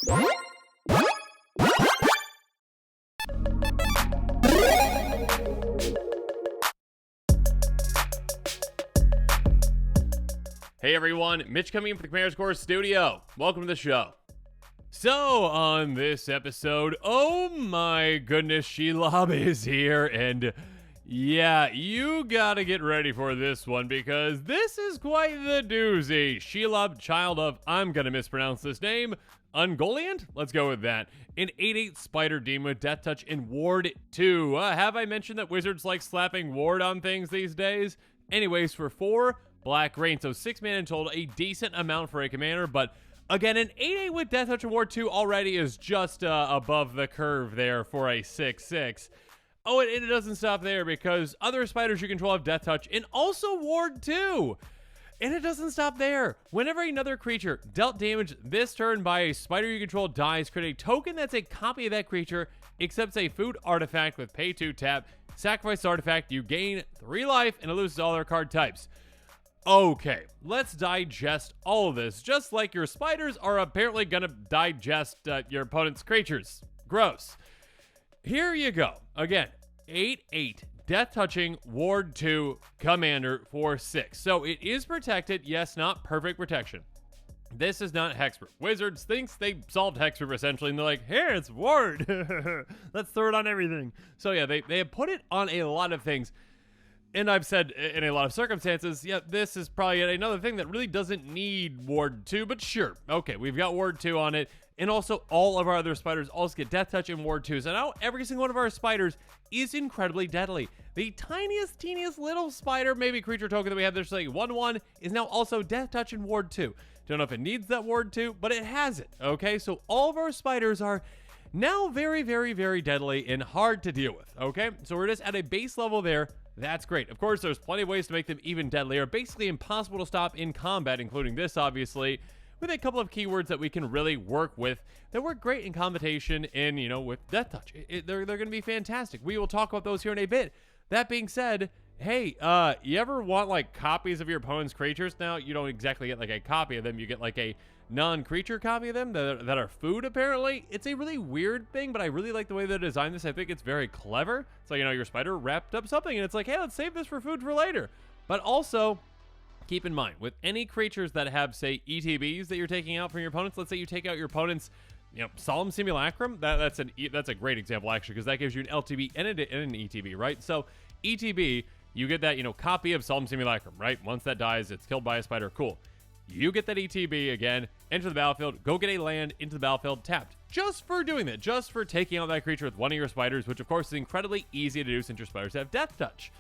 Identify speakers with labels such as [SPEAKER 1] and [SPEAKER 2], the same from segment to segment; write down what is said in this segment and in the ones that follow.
[SPEAKER 1] Hey everyone, Mitch coming in from the Chromas Memorial studio. Welcome to the show. So, on this episode, oh my goodness, Shelob is here, and yeah, you gotta get ready for this one, because this is quite the doozy. Shelob, child of, I'm gonna mispronounce this name, Ungoliant? Let's go with that. An 8/8 spider demon with Death Touch in Ward 2. Have I mentioned that wizards like slapping Ward on things these days? Anyways, for 4 black rain, so 6 mana in total, a decent amount for a commander, but again, an 8/8 with Death Touch in Ward 2 already is just above the curve there for a 6/6. Oh, and it doesn't stop there, because other spiders you control have Death Touch and also Ward 2. And it doesn't stop there. Whenever another creature dealt damage this turn by a spider you control dies, create a token that's a copy of that creature, accepts a food artifact with pay 2 tap, sacrifice the artifact, you gain 3 life, and it loses all their card types. Okay, let's digest all of this, just like your spiders are apparently gonna digest your opponent's creatures. Gross. Here you go. Again, 8/8 Death Touching Ward 2 Commander for 6. So it is protected, yes, not perfect protection. This is not Hexproof. Wizards thinks they solved Hexproof essentially, and they're like, here, it's Ward. Let's throw it on everything. So yeah, they have put it on a lot of things. And I've said in a lot of circumstances, yeah, this is probably another thing that really doesn't need Ward 2, but sure. Okay, we've got Ward 2 on it. And also, all of our other spiders also get Death Touch and Ward 2. So now every single one of our spiders is incredibly deadly. The tiniest, teeniest little spider, maybe creature token that we have there's like 1/1, is now also Death Touch and Ward 2. Don't know if it needs that Ward 2, but it has it. Okay, so all of our spiders are now very, very, very deadly and hard to deal with. Okay, so we're just at a base level there. That's great. Of course, there's plenty of ways to make them even deadlier. Basically impossible to stop in combat, including this, obviously, with a couple of keywords that we can really work with that work great in combination and, you know, with Death Touch. They're going to be fantastic. We will talk about those here in a bit. That being said, hey, you ever want, like, copies of your opponent's creatures? Now, you don't exactly get, like, a copy of them. You get, like, a non-creature copy of them that are food, apparently. It's a really weird thing, but I really like the way they designed this. I think it's very clever. It's like, you know, your spider wrapped up something, and it's like, hey, let's save this for food for later. But also, keep in mind, with any creatures that have, say, ETBs that you're taking out from your opponents, let's say you take out your opponent's, you know, Solemn Simulacrum, that's a great example, actually, because that gives you an LTB and an ETB, right? So, ETB, you get that, you know, copy of Solemn Simulacrum, right? Once that dies, it's killed by a spider. Cool. You get that ETB again, enter the battlefield, go get a land into the battlefield tapped. Just for doing that, just for taking out that creature with one of your spiders, which of course is incredibly easy to do since your spiders have Death Touch.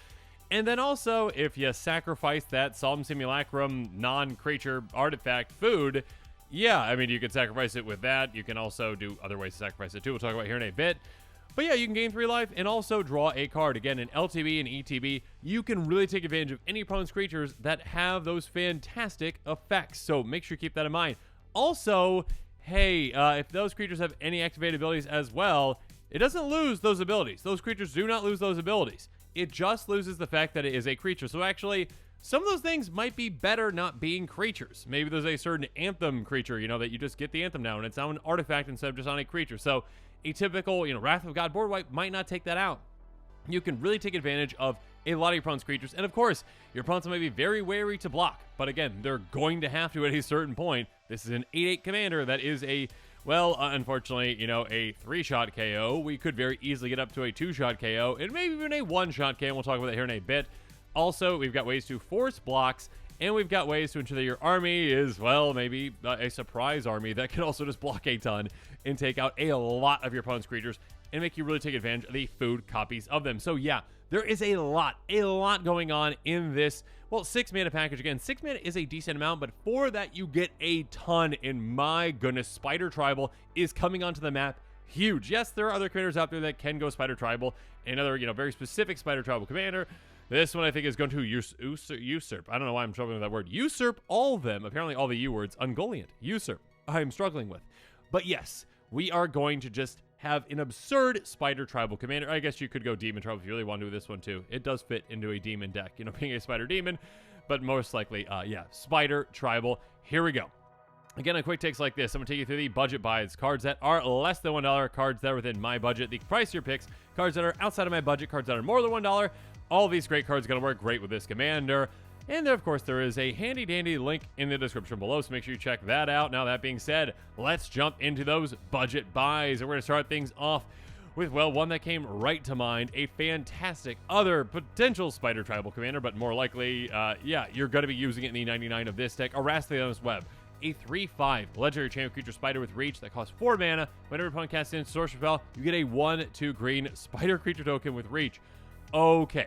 [SPEAKER 1] And then also, if you sacrifice that Solemn Simulacrum non-creature artifact food, yeah, I mean, you can sacrifice it with that. You can also do other ways to sacrifice it too. We'll talk about here in a bit. But yeah, you can gain 3 life and also draw a card. Again, in LTB and ETB, you can really take advantage of any opponent's creatures that have those fantastic effects. So make sure you keep that in mind. Also, hey, if those creatures have any activated abilities as well, it doesn't lose those abilities. Those creatures do not lose those abilities. It just loses the fact that it is a creature. So actually, some of those things might be better not being creatures. Maybe there's a certain anthem creature, you know, that you just get the anthem now, and it's now an artifact instead of just on a creature. So a typical, you know, Wrath of God board wipe might not take that out. You can really take advantage of a lot of your opponent's creatures. And of course, your opponents may be very wary to block. But again, they're going to have to at a certain point. This is an 8/8 commander that is a, well, unfortunately, you know, a 3-shot KO. We could very easily get up to a 2-shot KO and maybe even a 1-shot KO. We'll talk about that here in a bit. Also, we've got ways to force blocks, and we've got ways to ensure that your army is, well, maybe a surprise army that can also just block a ton and take out a lot of your opponent's creatures and make you really take advantage of the food copies of them. So yeah, there is a lot going on in this, well, 6 mana package. Again, 6 mana is a decent amount, but for that you get a ton, and my goodness, Spider Tribal is coming onto the map huge. Yes, there are other commanders out there that can go Spider Tribal, another, you know, very specific Spider Tribal commander. This one I think is going to usurp. I don't know why I'm struggling with that word. Usurp all of them. Apparently all the U words. Ungoliant. Usurp. I'm struggling with. But yes, we are going to just have an absurd Spider Tribal commander. I guess you could go Demon Tribal if you really want to do this one too. It does fit into a Demon deck, you know, being a Spider Demon. But most likely, yeah, Spider Tribal. Here we go. Again, on quick takes like this, I'm going to take you through the budget buys. Cards that are less than $1, cards that are within my budget, the price your picks, cards that are outside of my budget, cards that are more than $1. All of these great cards are going to work great with this commander. And then, of course, there is a handy-dandy link in the description below, so make sure you check that out. Now, that being said, let's jump into those budget buys. And we're going to start things off with, well, one that came right to mind, a fantastic other potential Spider Tribal commander, but more likely, you're going to be using it in the 99 of this deck, Erasthionis Web. A 3/5 legendary champion creature spider with reach that costs 4 mana. Whenever your opponent casts in sorcery spell, you get a 1/2 green spider creature token with reach. Okay.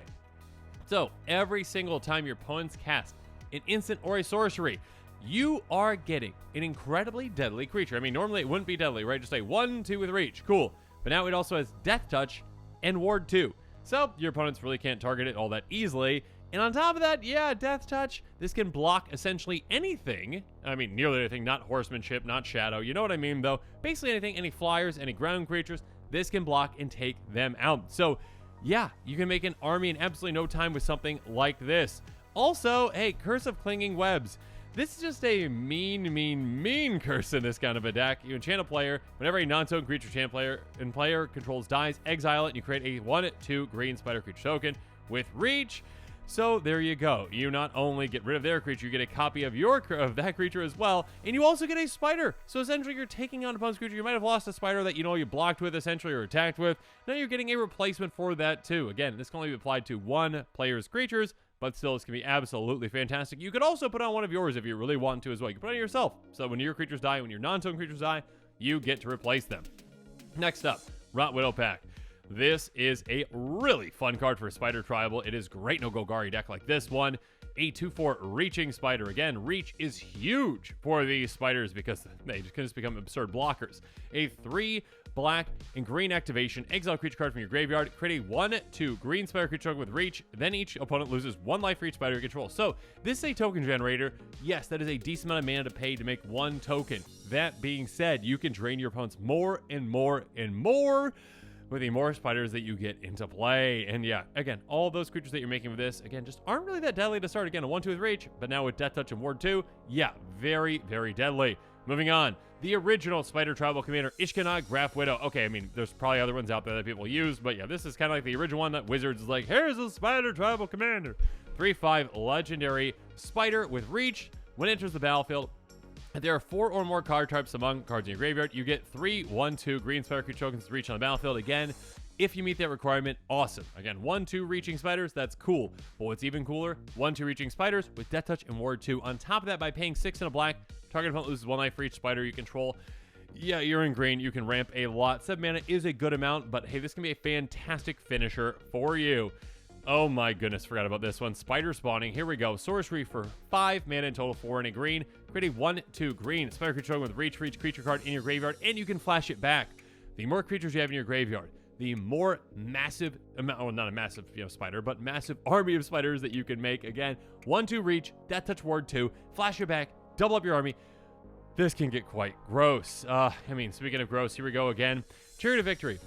[SPEAKER 1] So, every single time your opponents cast an instant or a sorcery, you are getting an incredibly deadly creature. I mean, normally it wouldn't be deadly, right? Just a 1/2 with reach. Cool. But now it also has Death Touch and Ward 2. So, your opponents really can't target it all that easily. And on top of that, yeah, Death Touch, this can block essentially anything. I mean, nearly anything, not horsemanship, not shadow. You know what I mean, though? Basically anything, any flyers, any ground creatures, this can block and take them out. So, yeah, you can make an army in absolutely no time with something like this. Also, hey, Curse of Clinging Webs. This is just a mean curse in this kind of a deck. You enchant a player. Whenever a non-token creature player controls dies, exile it, and you create a 1/2 green spider creature token with reach. So there you go. You not only get rid of their creature, you get a copy of that creature as well, and you also get a spider. So essentially, you're taking on opponent's creature. You might have lost a spider that you blocked with, essentially, or attacked with. Now you're getting a replacement for that too. Again, this can only be applied to one player's creatures, but still, this can be absolutely fantastic. You could also put on one of yours if you really want to as well. You can put it on yourself. So when your creatures die, when your non-token creatures die, you get to replace them. Next up, Rot Widow Pact. This is a really fun card for a Spider Tribal. It is great in a Golgari deck like this one. A 2/4 Reaching Spider. Again, reach is huge for these spiders because they can just become absurd blockers. A 3 black and green activation. Exile creature card from your graveyard. Create a 1/2 green spider creature token with reach. Then each opponent loses 1 life for each spider you control. So this is a token generator. Yes, that is a decent amount of mana to pay to make 1 token. That being said, you can drain your opponents more and more and more with the more spiders that you get into play. And yeah, again, all those creatures that you're making with this, again, just aren't really that deadly to start. Again, a 1/2 with reach, but now with Death Touch and Ward 2, yeah, very, very deadly. Moving on, the original Spider Tribal Commander, Ishkanah Graph Widow. Okay, I mean, there's probably other ones out there that people use, but yeah, this is kind of like the original one that Wizards is like, here's a Spider Tribal Commander. 3/5 legendary spider with reach. When it enters the battlefield, if there are 4 or more card types among cards in your graveyard, you get 3 1/2 green spider creature tokens to reach on the battlefield. Again, if you meet that requirement, awesome. Again, 1/2 reaching spiders, that's cool. But what's even cooler, 1/2 reaching spiders with Death Touch and Ward 2. On top of that, by paying 6 and a black, target opponent loses 1 life for each spider you control. Yeah, you're in green. You can ramp a lot. 7 mana is a good amount, but hey, this can be a fantastic finisher for you. Oh my goodness, forgot about this one. Spider spawning. Here we go. Sorcery for 5 mana in total, 4 and a green. Create a 1/2 green spider creature token with reach for each creature card in your graveyard, and you can flash it back. The more creatures you have in your graveyard, the more massive amount, well, not a massive, spider, but massive army of spiders that you can make. Again, 1/2 reach, Death Touch Ward 2, flash it back, double up your army. This can get quite gross. I mean, speaking of gross, here we go again. Chariot of Victory.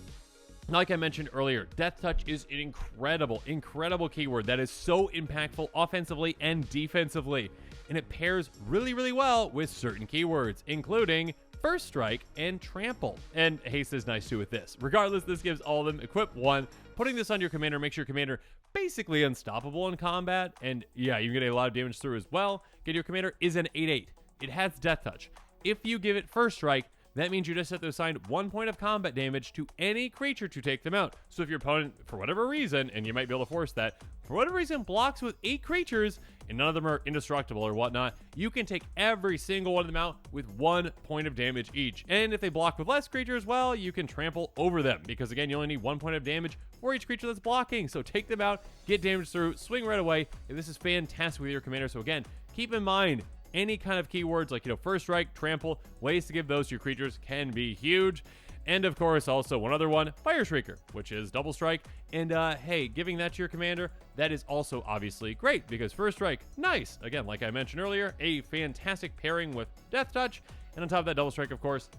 [SPEAKER 1] Like I mentioned earlier, Death Touch is an incredible keyword that is so impactful offensively and defensively. And it pairs really, really well with certain keywords, including First Strike and Trample. And Haste is nice too with this. Regardless, this gives all of them equip 1. Putting this on your commander makes your commander basically unstoppable in combat. And yeah, you can get a lot of damage through as well. Again, your commander is an 8/8. It has Death Touch. If you give it First Strike, that means you just have to assign 1 point of combat damage to any creature to take them out. So if your opponent, for whatever reason, and you might be able to force that, for whatever reason blocks with 8 creatures, and none of them are indestructible or whatnot, you can take every single one of them out with 1 point of damage each. And if they block with less creatures, well, you can trample over them, because again, you only need 1 point of damage for each creature that's blocking. So take them out, get damage through, swing right away, and this is fantastic with your commander. So again, keep in mind, any kind of keywords like, First Strike, Trample, ways to give those to your creatures can be huge. And of course, also one other one, Fire Shrieker, which is double strike. And hey, giving that to your commander, that is also obviously great because First Strike, nice. Again, like I mentioned earlier, a fantastic pairing with Death Touch. And on top of that, double strike, of course,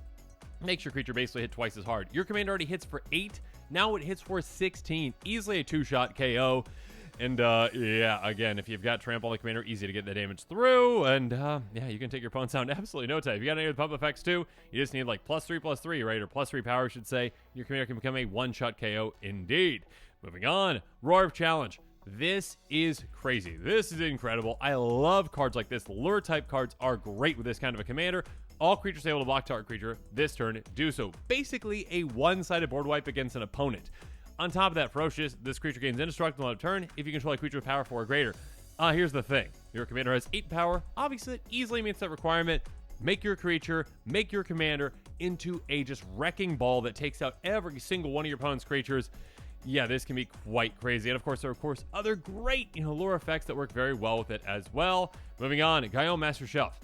[SPEAKER 1] makes your creature basically hit twice as hard. Your commander already hits for 8. Now it hits for 16. Easily a 2-shot KO. And yeah, again, if you've got trample on the commander, easy to get the damage through. And yeah, you can take your opponents out in absolutely no time. If you got any of the pump effects too, you just need like +3/+3, right? Or +3 power, I should say. Your commander can become a one-shot KO indeed. Moving on, Roar of Challenge. This is crazy. This is incredible. I love cards like this. Lure type cards are great with this kind of a commander. All creatures able to block target creature this turn do so. Basically a one-sided board wipe against an opponent. On top of that, Ferocious, this creature gains indestructible on a turn if you control a creature with power 4 or greater. Here's the thing. Your commander has 8 power. Obviously, it easily meets that requirement. Make your creature, make your commander into a just wrecking ball that takes out every single one of your opponent's creatures. Yeah, this can be quite crazy. And of course, there are other great, lure effects that work very well with it as well. Moving on, Gaio Master Shelf.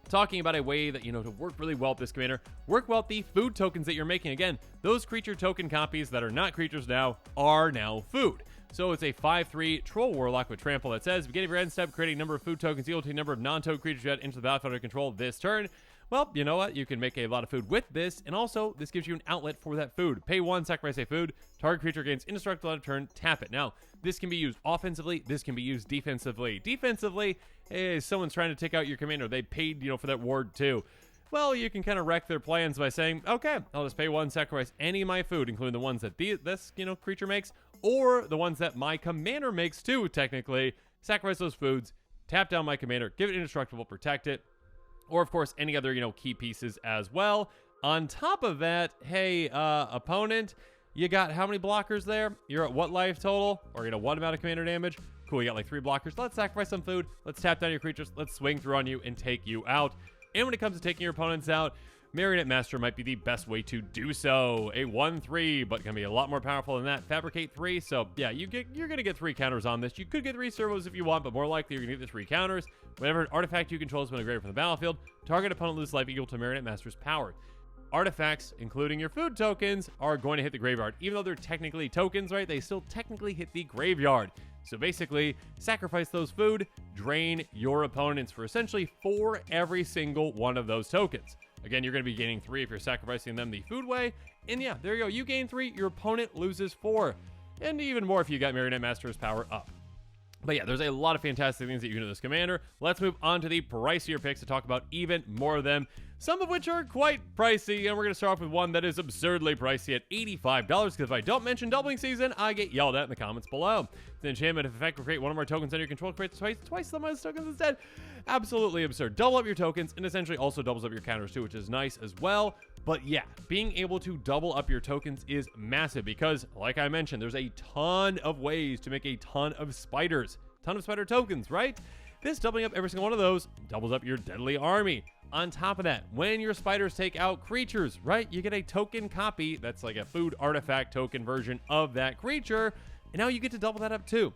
[SPEAKER 1] Talking about a way that, to work really well with this commander, work well with the food tokens that you're making. Again, those creature token copies that are not creatures now are now food. So it's a 5/3 Troll Warlock with Trample that says, beginning of your end step, create a number of food tokens equal to a number of non-token creatures you add into the battlefield under control this turn. Well, you know what? You can make a lot of food with this, and also, this gives you an outlet for that food. Pay 1, sacrifice a food, target creature gains indestructible on a turn, tap it. Now, this can be used offensively, this can be used defensively. Defensively, hey, someone's trying to take out your commander, they paid, for that ward too. Well, you can kind of wreck their plans by saying, okay, I'll just pay 1, sacrifice any of my food, including the ones that this, creature makes, or the ones that my commander makes too, technically. Sacrifice those foods, tap down my commander, give it indestructible, protect it. Or, of course, any other, key pieces as well. On top of that, hey, opponent, you got how many blockers there? You're at what life total? Or, what amount of commander damage? Cool, you got like 3 blockers. Let's sacrifice some food. Let's tap down your creatures. Let's swing through on you and take you out. And when it comes to taking your opponents out, Marionette Master might be the best way to do so. A 1/3, but can be a lot more powerful than that. Fabricate 3, so yeah, you're going to get 3 counters on this. You could get 3 servos if you want, but more likely you're going to get the 3 counters. Whenever an artifact you control is migrated from the battlefield, target opponent loses life equal to Marionette Master's power. Artifacts, including your food tokens, are going to hit the graveyard. Even though they're technically tokens, right, they still technically hit the graveyard. So basically, sacrifice those food, drain your opponents for essentially 4 every single one of those tokens. Again, you're going to be gaining 3 if you're sacrificing them the food way. And yeah, there you go. You gain 3, your opponent loses 4. And even more if you got Marionette Master's power up. But yeah, there's a lot of fantastic things that you can do with this commander. Let's move on to the pricier picks to talk about even more of them, some of which are quite pricey, and we're going to start off with one that is absurdly pricey at $85, because if I don't mention Doubling Season, I get yelled at in the comments below. It's an enchantment. If effect will create one of our tokens under your control, creates twice the amount of tokens instead. Absolutely absurd. Double up your tokens, and essentially also doubles up your counters too, which is nice as well. But yeah, being able to double up your tokens is massive because, like I mentioned, there's a ton of ways to make a ton of spiders. Ton of spider tokens, right? This doubling up every single one of those doubles up your deadly army. On top of that, when your spiders take out creatures, right, you get a token copy that's like a food artifact token version of that creature, and now you get to double that up too.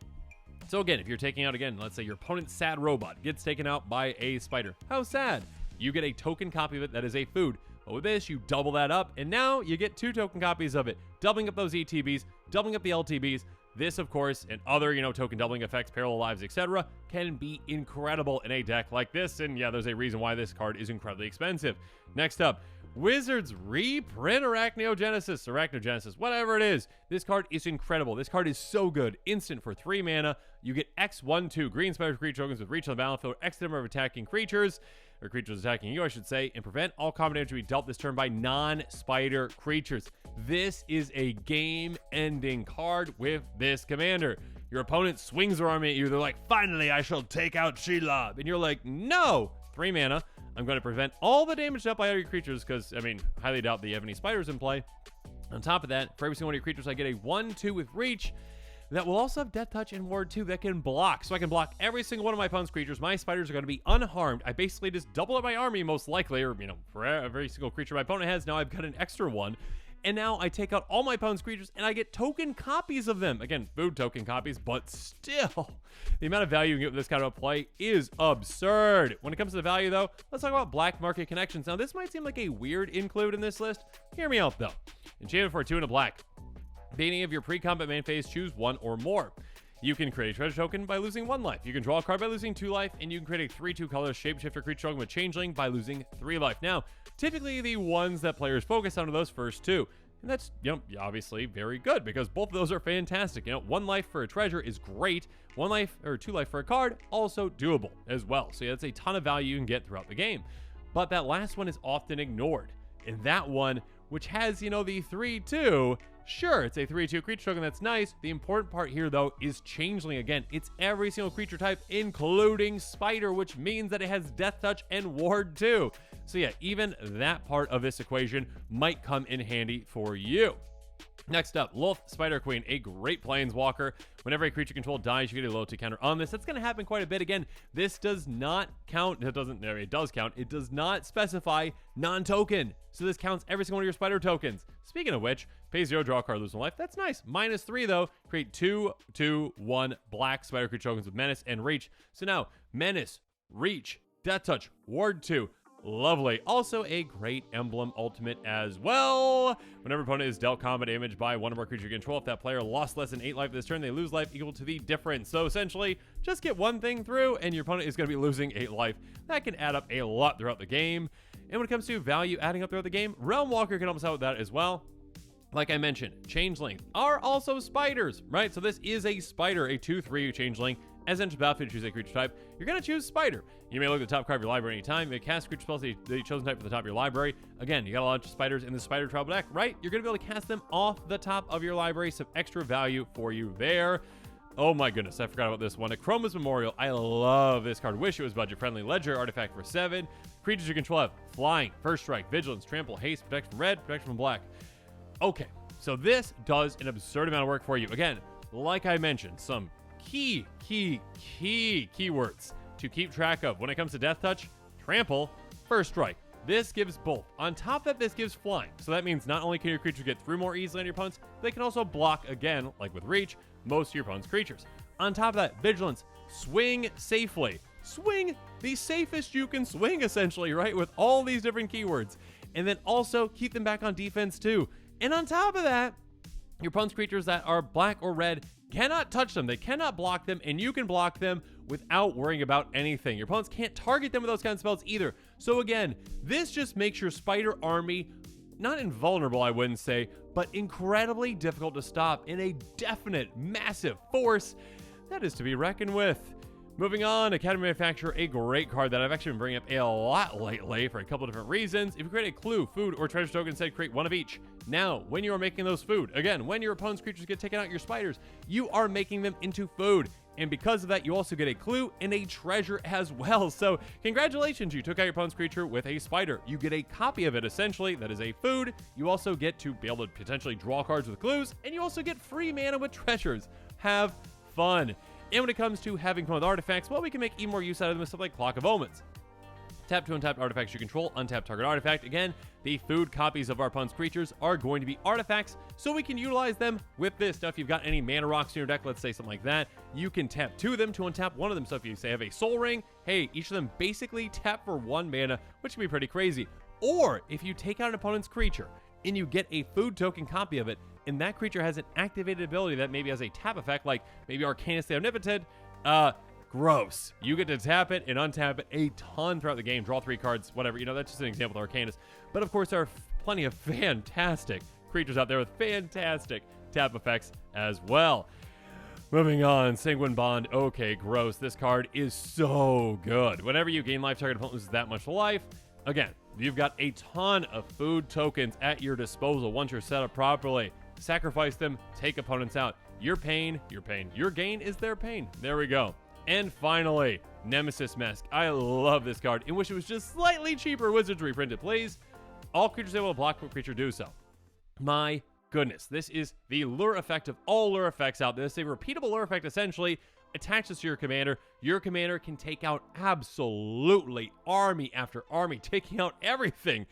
[SPEAKER 1] So again, if you're taking out, again, let's say your opponent's sad robot gets taken out by a spider. How sad? You get a token copy of it that is a food. But with this, you double that up, and now you get 2 token copies of it, doubling up those ETBs, doubling up the LTBs. This, of course, and other, token doubling effects, parallel lives, etc., can be incredible in a deck like this. And yeah, there's a reason why this card is incredibly expensive. Next up, Wizards reprint Rachnogenesis, whatever it is. This card is incredible. This card is so good. Instant for 3 mana. You get X/1/2 green spider creature tokens with reach on the battlefield, X number of attacking creatures, or creatures attacking you, I should say, and prevent all combat damage to be dealt this turn by non-spider creatures. This is a game-ending card with this commander. Your opponent swings their army at you. They're like, finally, I shall take out Shelob. And you're like, no! 3 mana. I'm going to prevent all the damage dealt by other creatures because, highly doubt that you have any spiders in play. On top of that, for every single one of your creatures, I get a 1/2 with reach that will also have Death Touch and Ward 2 that can block. So I can block every single one of my opponent's creatures. My spiders are going to be unharmed. I basically just double up my army most likely, or, for every single creature my opponent has, now I've got an extra one. And now I take out all my opponent's creatures and I get token copies of them. Again, food token copies, but still, the amount of value you can get with this kind of a play is absurd. When it comes to the value, though, let's talk about Black Market Connections. Now, this might seem like a weird include in this list. Hear me out, though. Enchantment for 2 and a black. Beginning of your pre-combat main phase, choose 1 or more. You can create a treasure token by losing 1 life. You can draw a card by losing 2 life, and you can create a 3/2 color shapeshifter creature token with changeling by losing 3 life. Now, typically the ones that players focus on are those first 2. And that's, obviously very good because both of those are fantastic. 1 life for a treasure is great. 1 life or 2 life for a card, also doable as well. So yeah, that's a ton of value you can get throughout the game. But that last one is often ignored. And that one, which has, the 3/2, sure, it's a 3/2 creature token, that's nice. The important part here, though, is Changeling. Again, it's every single creature type, including Spider, which means that it has Death Touch and Ward too. So yeah, even that part of this equation might come in handy for you. Next up, Lolth, Spider Queen, a great planeswalker. Whenever a creature controlled dies, you get a loyalty counter on this. That's going to happen quite a bit. Again, this does not count. It does count. It does not specify non-token. So this counts every single one of your Spider tokens. Speaking of which, pay 0, draw a card, lose 1 life. That's nice. -3 though. Create 2/2/1 black Spider creature tokens with Menace and Reach. So now, Menace, Reach, Death Touch, Ward 2. Lovely. Also a great emblem ultimate as well. Whenever opponent is dealt combat damage by one or more creature you control, if that player lost less than 8 life this turn, they lose life equal to the difference. So essentially, just get one thing through and your opponent is going to be losing 8 life. That can add up a lot throughout the game. And when it comes to value adding up throughout the game, Realm Walker can help us out with that as well. Like I mentioned, Changeling are also spiders, right? So this is a spider, a 2/3 Changeling. As enters battlefield, choose a creature type. You're going to choose Spider. You may look at the top card of your library anytime. You may cast creature spells the chosen type from the top of your library. Again, you got a lot of spiders in the Spider Tribal deck, right? You're going to be able to cast them off the top of your library. Some extra value for you there. Oh my goodness, I forgot about this one. A Chromas Memorial. I love this card. Wish it was budget friendly. Ledger artifact for 7. Creatures you control have Flying, First Strike, Vigilance, Trample, Haste, Protect from Red, Protect from Black. Okay, so this does an absurd amount of work for you. Again, like I mentioned, some key keywords to keep track of when it comes to Death Touch: Trample, First Strike. This gives both. On top of that, this gives Flying. So that means not only can your creature get through more easily on your opponents, they can also block, again, like with Reach, most of your opponent's creatures. On top of that, Vigilance, swing safely. Swing the safest you can swing, essentially, right? With all these different keywords. And then also keep them back on defense too. And on top of that, your opponent's creatures that are black or red cannot touch them. They cannot block them, and you can block them without worrying about anything. Your opponents can't target them with those kind of spells either. So again, this just makes your Spider army not invulnerable, I wouldn't say, but incredibly difficult to stop, in a definite, massive force that is to be reckoned with. Moving on, Academy Manufacturer, a great card that I've actually been bringing up a lot lately for a couple of different reasons. If you create a clue, food, or treasure token, instead create one of each. Now, when you are making those food, again, when your opponent's creatures get taken out, your spiders, you are making them into food. And because of that, you also get a clue and a treasure as well. So congratulations, you took out your opponent's creature with a spider. You get a copy of it, essentially, that is a food. You also get to be able to potentially draw cards with clues, and you also get free mana with treasures. Have fun. And when it comes to having fun with artifacts, well, we can make even more use out of them with stuff like Clock of Omens. Tap to untap artifacts you control, untap target artifact. Again, the food copies of our opponent's creatures are going to be artifacts, so we can utilize them with this stuff. If you've got any mana rocks in your deck, let's say something like that, you can tap 2 of them to untap 1 of them. So if you say have a Soul Ring, hey, each of them basically tap for 1 mana, which can be pretty crazy. Or if you take out an opponent's creature and you get a food token copy of it, and that creature has an activated ability that maybe has a tap effect, like maybe Arcanus the Omnipotent, gross. You get to tap it and untap it a ton throughout the game, draw 3 cards, whatever. That's just an example with Arcanus. But of course, there are plenty of fantastic creatures out there with fantastic tap effects as well. Moving on, Sanguine Bond. Okay, gross. This card is so good. Whenever you gain life, target opponent loses that much life. Again, you've got a ton of food tokens at your disposal once you're set up properly. Sacrifice them, take opponents out. Your pain, your pain. Your gain is their pain. There we go. And finally, Nemesis Mask. I love this card and wish it was just slightly cheaper. Wizards reprint it, please. All creatures able to block what creature do so. My goodness, this is the lure effect of all lure effects out there. This is a repeatable lure effect, essentially attaches to your commander. Your commander can take out absolutely army after army, taking out everything.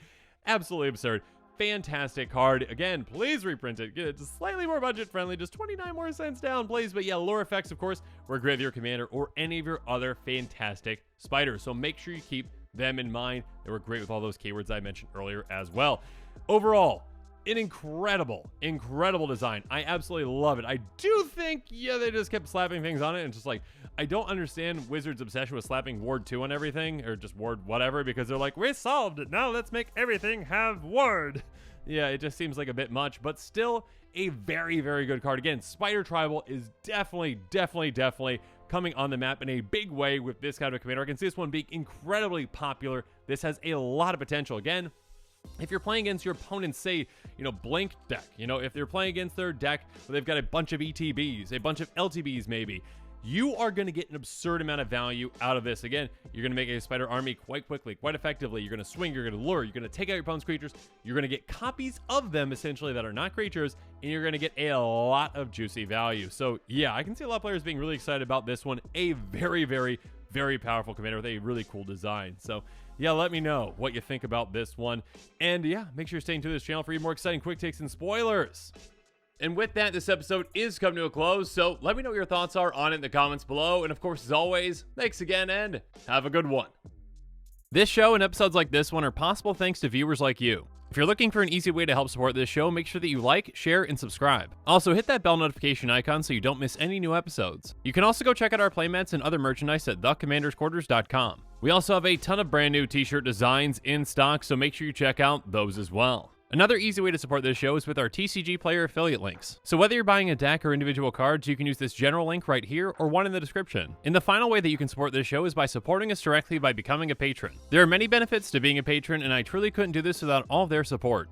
[SPEAKER 1] Absolutely absurd. Fantastic card. Again, please reprint it. Get it just slightly more budget friendly, just 29 more cents down, please. But yeah, lure effects, of course, work great with your commander or any of your other fantastic spiders. So make sure you keep them in mind. They work great with all those keywords I mentioned earlier as well. Overall, an incredible design. I absolutely love it. I do think, yeah, they just kept slapping things on it, and just like, I don't understand Wizards' obsession with slapping Ward 2 on everything, or just Ward whatever, because they're like, we solved it, now let's make everything have Ward. Yeah, it just seems like a bit much, but still a very, very good card. Again, Spider Tribal is definitely coming on the map in a big way with this kind of commander. I can see this one being incredibly popular. This has a lot of potential. Again, if you're playing against your opponent's, say, Blink deck, if they're playing against their deck where they've got a bunch of ETBs, a bunch of LTBs maybe, you are going to get an absurd amount of value out of this. Again, you're going to make a spider army quite quickly, quite effectively. You're going to swing, you're going to lure, you're going to take out your opponent's creatures, you're going to get copies of them, essentially, that are not creatures, and you're going to get a lot of juicy value. So, yeah, I can see a lot of players being really excited about this one. A very, very powerful commander with a really cool design. So, yeah, let me know what you think about this one. And, yeah, make sure you're staying to this channel for even more exciting quick takes and spoilers. And with that, this episode is coming to a close, so let me know what your thoughts are on it in the comments below. And of course, as always, thanks again, and have a good one. This show and episodes like this one are possible thanks to viewers like you. If you're looking for an easy way to help support this show, make sure that you like, share, and subscribe. Also, hit that bell notification icon so you don't miss any new episodes. You can also go check out our playmats and other merchandise at thecommandersquarters.com. We also have a ton of brand new t-shirt designs in stock, so make sure you check out those as well. Another easy way to support this show is with our TCG Player affiliate links. So whether you're buying a deck or individual cards, you can use this general link right here or one in the description. And the final way that you can support this show is by supporting us directly by becoming a patron. There are many benefits to being a patron, and I truly couldn't do this without all of their support.